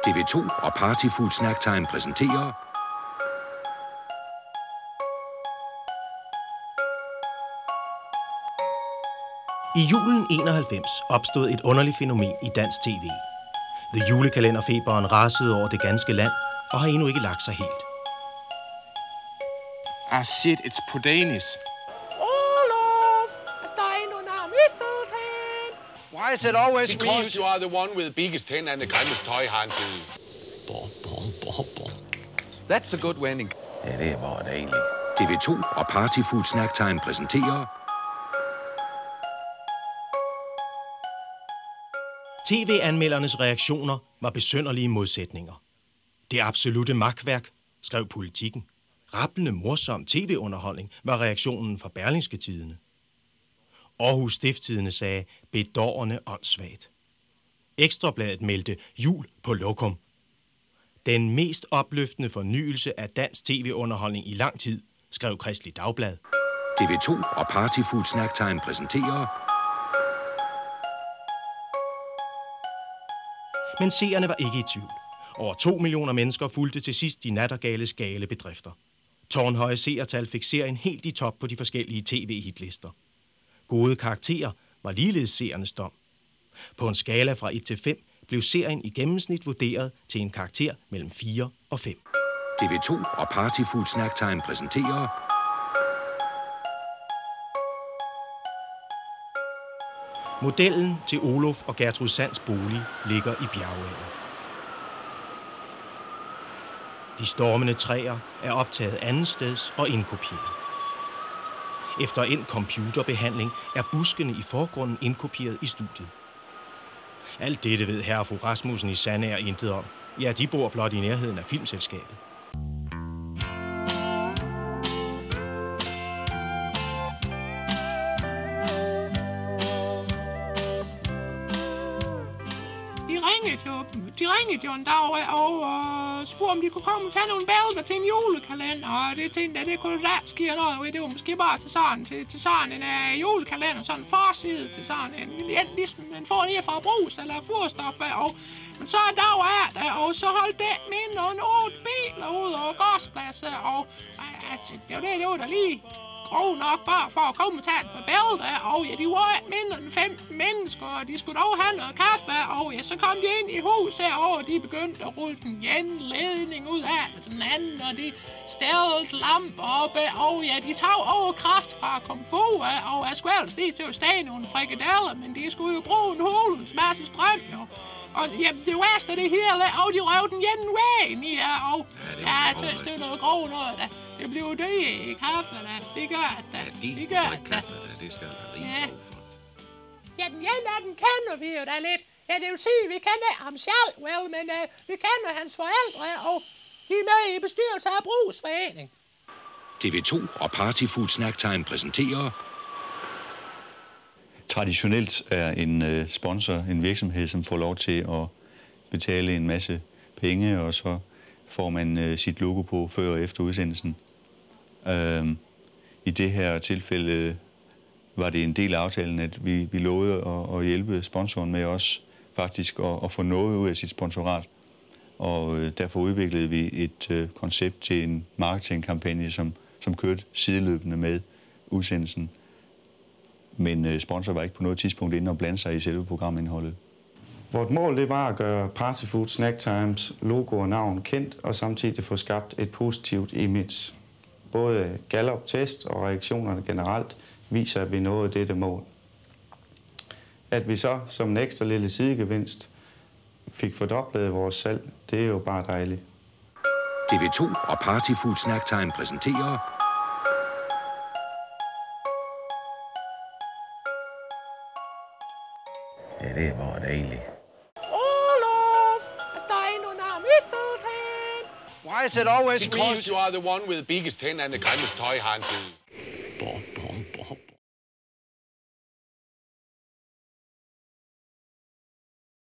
TV2 og Partyfood Snacktime præsenterer I julen 91 opstod et underligt fænomen i dansk tv. The julekalenderfeberen rasede over det ganske land og har endnu ikke lagt sig helt. Ah shit, it's Pudanis. Olaf, stein under mistelten. Why is it always Because you are the one with the biggest tin and the grimmest toy, Hansel. That's a good winning. Ja, det var det egentlig. TV2 og Partyfood Snacktime præsenterer TV-anmeldernes reaktioner var besynderlige modsætninger. Det absolutte magtværk, skrev Politikken. Rablende morsom tv-underholdning var reaktionen fra Berlingske Tidende. Aarhus Stiftstidende sagde bedårende åndssvagt. Ekstrabladet meldte jul på lokum. Den mest opløftende fornyelse af dansk tv-underholdning i lang tid, skrev Kristeligt Dagblad. TV2 og Partyfood Snacktime præsenterer Men seerne var ikke i tvivl. Over 2 millioner mennesker fulgte til sidst de nattergales gale bedrifter. Tårnhøje seertal fik serien helt i top på de forskellige tv-hitlister. Gode karakterer var ligeledes seernes dom. På en skala fra 1 til 5 blev serien i gennemsnit vurderet til en karakter mellem 4 og 5. TV2 og Partyfood Snacktime præsenterer Modellen til Olof og Gertrud Sands bolig ligger i bjergeager. De stormende træer er optaget andetsteds og indkopieret. Efter en computerbehandling er buskene i forgrunden indkopieret i studiet. Alt dette ved herre og fru Rasmussen i Sandager intet om. Ja, de bor blot i nærheden af filmselskabet. De ringede jo en dag og spurgte, om de kunne komme og tage nogle billeder til en julekalender. Og det tænkte jeg, det kunne da ske noget ved. Det var måske bare til sådan en julekalender, sådan en forside til sådan en, ligesom man får ned fra brus eller furstof. Men så en dag er det, og så holdt det med nogle 8 biler ud over gårdspladsen. Og det var da lige grov nok bare for at komme og tage et par billeder. Og ja, de var ikke mindre end 15 mennesker, og de skulle dog have noget kaffe. Og ja, så kom de ind i huset herovre, og de begyndte at rulle den ene ledning ud af den anden, og de stillede lamper oppe. Og ja, de tog over kraft fra komfur, og jeg skulle ellers lige til at stege nogle frikadeller, men de skulle jo bruge en hulens masse strøm, jo. Og ja, det værste det hele, og de røv den ene vejen i her, og ja, jeg tøs, det er noget grov noget, da. Det bliver det i kaffe, da. Det gør det, da. Det gør det, da. Det skal der lige for. Ja, den ene af den kender vi jo da lidt. Ja, det vil sige, vi kender ham selv, vel, men vi kender hans forældre, og de er med i bestyrelsen af brugsforening. TV2 og Partyfood Snacktime præsenterer Traditionelt er en sponsor en virksomhed, som får lov til at betale en masse penge, og så får man sit logo på før og efter udsendelsen. I det her tilfælde var det en del af aftalen, at vi lovede at hjælpe sponsoren med også faktisk at få noget ud af sit sponsorat. Og derfor udviklede vi et koncept til en marketingkampagne, som kørte sideløbende med udsendelsen. Men sponsor var ikke på noget tidspunkt inde og blande sig i selve programindholdet. Vort mål det var at gøre Partyfood Snacktimes logo og navn kendt, og samtidig få skabt et positivt image. Både Gallup-test og reaktionerne generelt viser, at vi nåede dette mål. At vi så som en ekstra lille sidegevinst fik fordoblet vores salg, det er jo bare dejligt. TV2 og Partyfood Snacktime præsenterer Ja, det var det egentlig. Olaf, stein under mistelten. Why is it always Because you are the one with the biggest tin and the grimmest toy, Hansel.